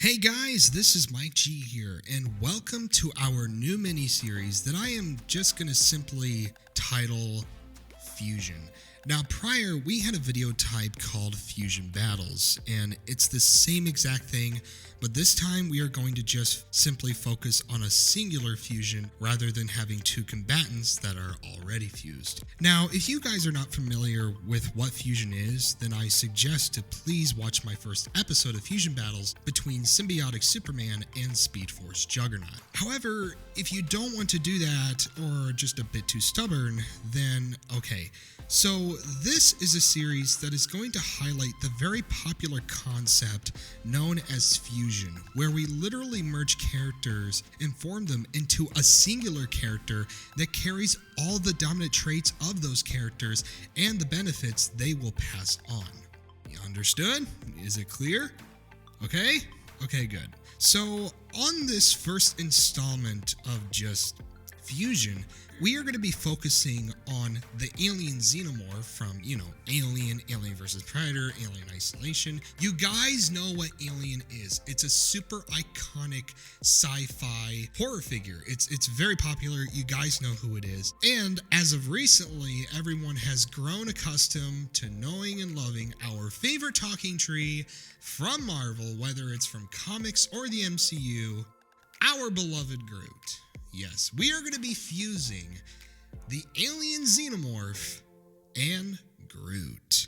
Hey guys, this is Mike G here, and welcome to our new mini-series that I am just going to simply title Fusion. Now prior, we had a video type called Fusion Battles, and it's the same exact thing, but this time we are going to just simply focus on a singular fusion rather than having two combatants that are already fused. Now, if you guys are not familiar with what fusion is, then I suggest to please watch my first episode of Fusion Battles between Symbiotic Superman and Speed Force Juggernaut. However, if you don't want to do that or are just a bit too stubborn, then okay. So this is a series that is going to highlight the very popular concept known as fusion, where we literally merge characters and form them into a singular character that carries all the dominant traits of those characters and the benefits they will pass on. You understood? Is it clear? Okay? Okay, good. So on this first installment of just Fusion, we are going to be focusing on the alien Xenomorph from, Alien vs. Predator, Alien Isolation. You guys know what Alien is. It's a super iconic sci-fi horror figure. It's very popular. You guys know who it is. And as of recently, everyone has grown accustomed to knowing and loving our favorite talking tree from Marvel, whether it's from comics or the MCU, our beloved Groot. Yes, we are going to be fusing the alien Xenomorph and Groot.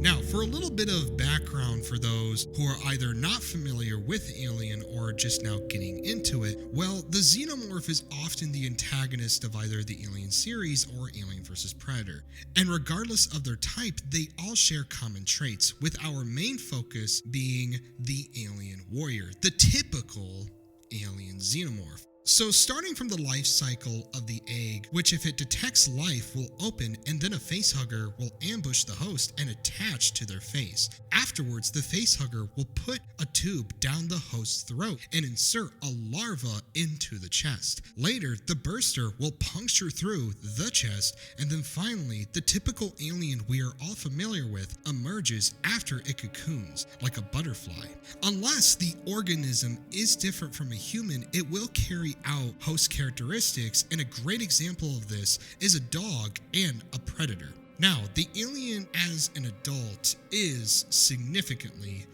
Now, for a little bit of background for those who are either not familiar with Alien or just now getting into it, well, the Xenomorph is often the antagonist of either the Alien series or Alien vs. Predator. And regardless of their type, they all share common traits, with our main focus being the Alien Warrior, the typical Alien Xenomorph. So starting from the life cycle of the egg, which if it detects life will open, and then a facehugger will ambush the host and attach to their face. Afterwards, the facehugger will put a tube down the host's throat and insert a larva into the chest. Later, the burster will puncture through the chest, and then finally, the typical alien we are all familiar with emerges after it cocoons, like a butterfly. Unless the organism is different from a human, it will carry out host characteristics, and a great example of this is a dog and a predator. Now, the alien as an adult is significantly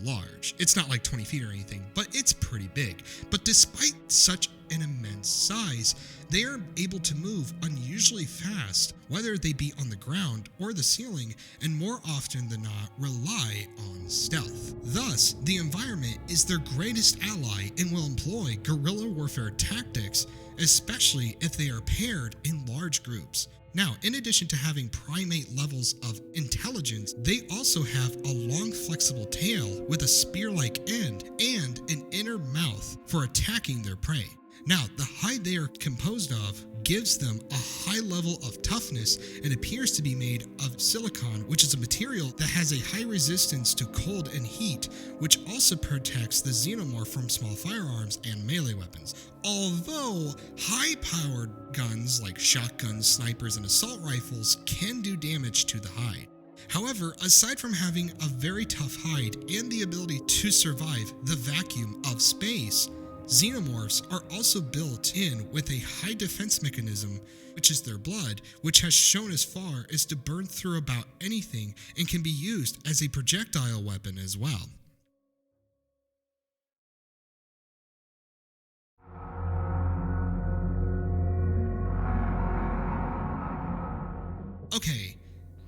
large. It's not like 20 feet or anything, but it's pretty big. But despite such an immense size, they are able to move unusually fast, whether they be on the ground or the ceiling, and more often than not rely on stealth. Thus, the environment is their greatest ally and will employ guerrilla warfare tactics, especially if they are paired in large groups. Now, in addition to having primate levels of intelligence, they also have a long flexible tail with a spear-like end and an inner mouth for attacking their prey. Now, the hide they are composed of gives them a high level of toughness and appears to be made of silicon, which is a material that has a high resistance to cold and heat, which also protects the Xenomorph from small firearms and melee weapons. Although high-powered guns like shotguns, snipers, and assault rifles can do damage to the hide. However, aside from having a very tough hide and the ability to survive the vacuum of space, Xenomorphs are also built in with a high defense mechanism, which is their blood, which has shown as far as to burn through about anything and can be used as a projectile weapon as well. Okay,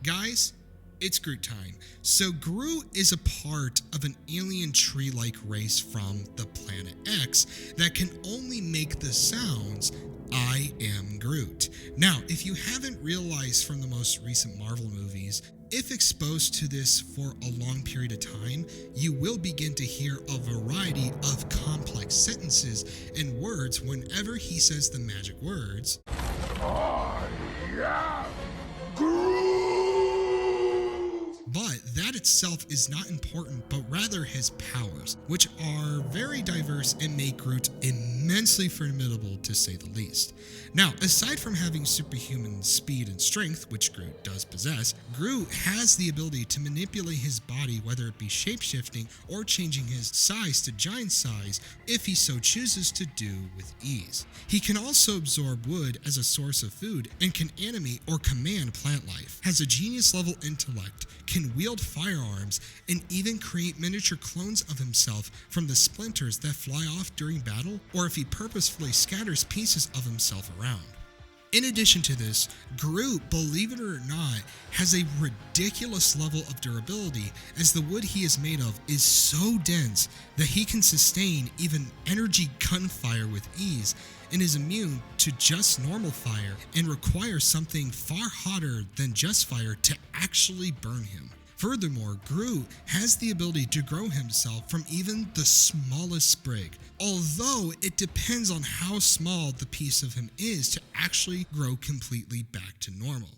guys, it's Groot time. So Groot is a part of an alien tree-like race from the planet X that can only make the sounds, "I am Groot." Now, if you haven't realized from the most recent Marvel movies, if exposed to this for a long period of time, you will begin to hear a variety of complex sentences and words whenever he says the magic words, "I am Groot." But that itself is not important, but rather his powers, which are very diverse and make Groot immensely formidable to say the least. Now, aside from having superhuman speed and strength, which Groot does possess, Groot has the ability to manipulate his body, whether it be shapeshifting or changing his size to giant size, if he so chooses to do with ease. He can also absorb wood as a source of food and can animate or command plant life, has a genius level intellect, can wield firearms, and even create miniature clones of himself from the splinters that fly off during battle, or if he purposefully scatters pieces of himself around. In addition to this, Groot, believe it or not, has a ridiculous level of durability, as the wood he is made of is so dense that he can sustain even energy gunfire with ease, and is immune to just normal fire and requires something far hotter than just fire to actually burn him. Furthermore, Groot has the ability to grow himself from even the smallest sprig, although it depends on how small the piece of him is to actually grow completely back to normal.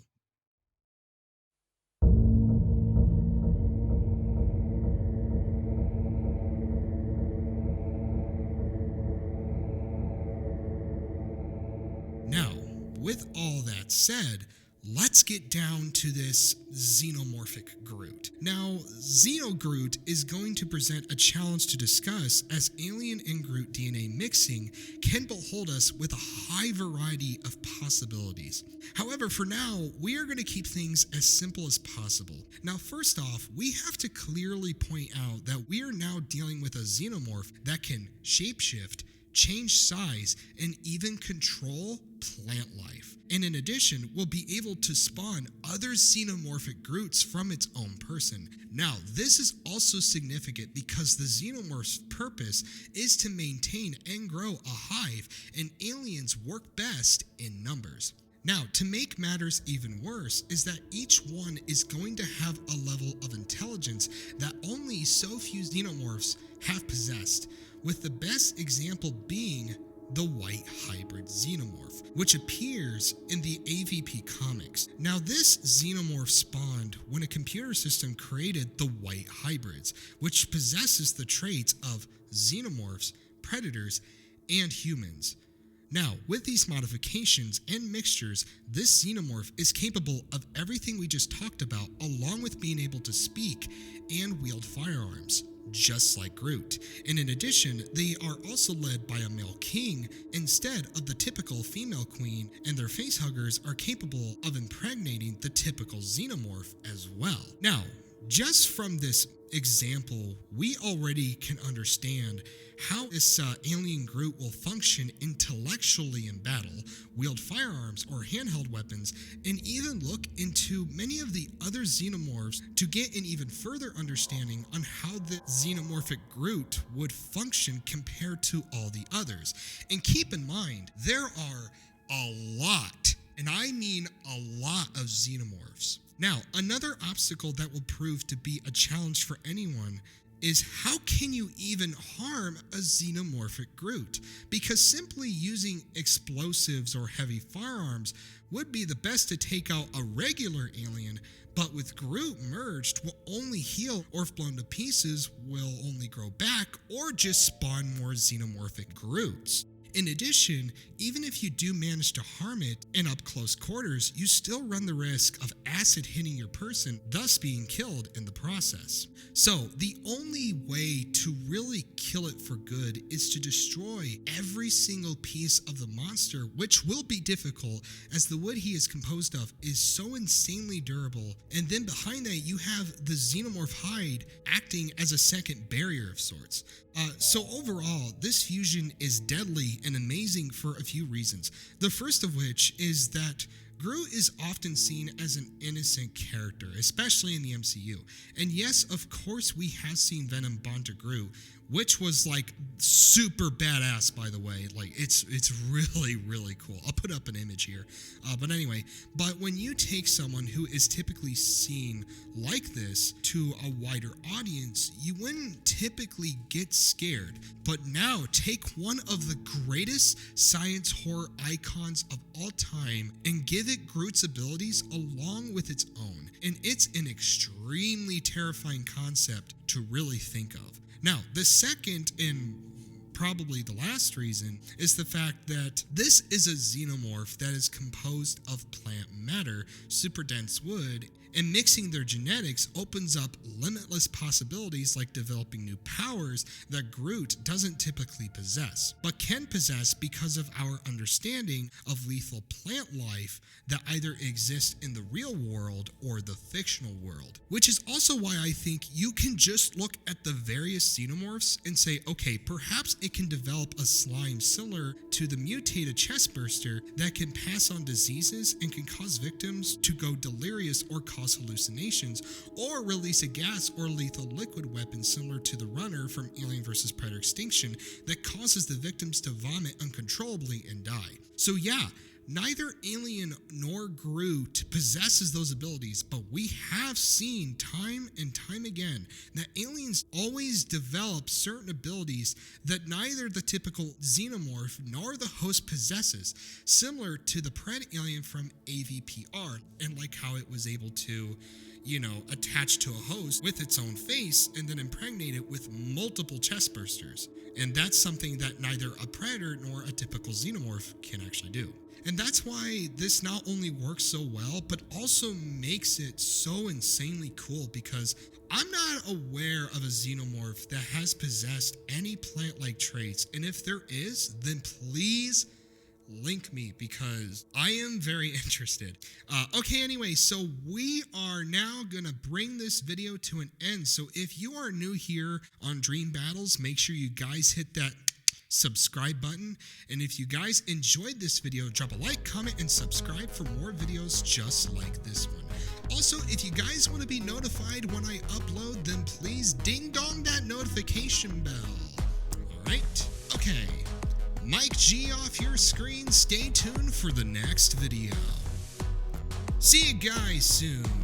Now, with all that said, let's get down to this Xenomorphic Groot. Now, Xeno Groot is going to present a challenge to discuss, as alien and Groot DNA mixing can behold us with a high variety of possibilities. However, for now, we are going to keep things as simple as possible. Now, first off, we have to clearly point out that we are now dealing with a Xenomorph that can shapeshift, change size, and even control plant life. And in addition, will be able to spawn other xenomorphic Groots from its own person. Now, this is also significant because the xenomorph's purpose is to maintain and grow a hive, and aliens work best in numbers. Now, to make matters even worse is that each one is going to have a level of intelligence that only so few xenomorphs have possessed, with the best example being the white hybrid xenomorph, which appears in the AVP comics. Now, this xenomorph spawned when a computer system created the white hybrids, which possesses the traits of xenomorphs, predators, and humans. Now, with these modifications and mixtures, this xenomorph is capable of everything we just talked about, along with being able to speak and wield firearms, just like Groot. And in addition, they are also led by a male king instead of the typical female queen, and their facehuggers are capable of impregnating the typical xenomorph as well. Now, just from this example, we already can understand how this alien Groot will function intellectually in battle, wield firearms or handheld weapons, and even look into many of the other xenomorphs to get an even further understanding on how the xenomorphic Groot would function compared to all the others. And keep in mind, there are a lot, and I mean a lot, of xenomorphs. Now, another obstacle that will prove to be a challenge for anyone is how can you even harm a xenomorphic Groot? Because simply using explosives or heavy firearms would be the best to take out a regular alien, but with Groot merged, will only heal, or if blown to pieces, will only grow back or just spawn more xenomorphic Groots. In addition, even if you do manage to harm it in up close quarters, you still run the risk of acid hitting your person, thus being killed in the process. So the only way to really kill it for good is to destroy every single piece of the monster, which will be difficult as the wood he is composed of is so insanely durable. And then behind that, you have the xenomorph hide acting as a second barrier of sorts. So overall, this fusion is deadly and amazing for a few reasons. The first of which is that Groot is often seen as an innocent character, especially in the MCU. And yes, of course, we have seen Venom bond to Groot, which was like super badass, by the way. Like it's really, really cool. I'll put up an image here. But anyway, but when you take someone who is typically seen like this to a wider audience, you wouldn't typically get scared. But now take one of the greatest science horror icons of all time and give it Groot's abilities along with its own. And it's an extremely terrifying concept to really think of. Now, the second and probably the last reason is the fact that this is a xenomorph that is composed of plant matter, super dense wood, and mixing their genetics opens up limitless possibilities like developing new powers that Groot doesn't typically possess, but can possess because of our understanding of lethal plant life that either exists in the real world or the fictional world. Which is also why I think you can just look at the various xenomorphs and say, okay, perhaps it can develop a slime similar to the mutated chestburster that can pass on diseases and can cause victims to go delirious or cause hallucinations, or release a gas or lethal liquid weapon similar to the runner from Alien vs. Predator Extinction that causes the victims to vomit uncontrollably and die. So yeah, neither Alien nor Groot possesses those abilities, but we have seen time and time again that aliens always develop certain abilities that neither the typical xenomorph nor the host possesses, similar to the Pred alien from AVPR, and like how it was able to, attach to a host with its own face and then impregnate it with multiple chestbursters. And that's something that neither a predator nor a typical xenomorph can actually do. And that's why this not only works so well, but also makes it so insanely cool, because I'm not aware of a xenomorph that has possessed any plant-like traits. And if there is, then please link me, because I am very interested. Okay, anyway, so we are now gonna bring this video to an end. So if you are new here on Dream Battles, make sure you guys hit that subscribe button. And if you guys enjoyed this video, drop a like, comment, and subscribe for more videos just like this one. Also, if you guys want to be notified when I upload, then please ding dong that notification bell. Alright, okay. Mike G off your screen. Stay tuned for the next video. See you guys soon.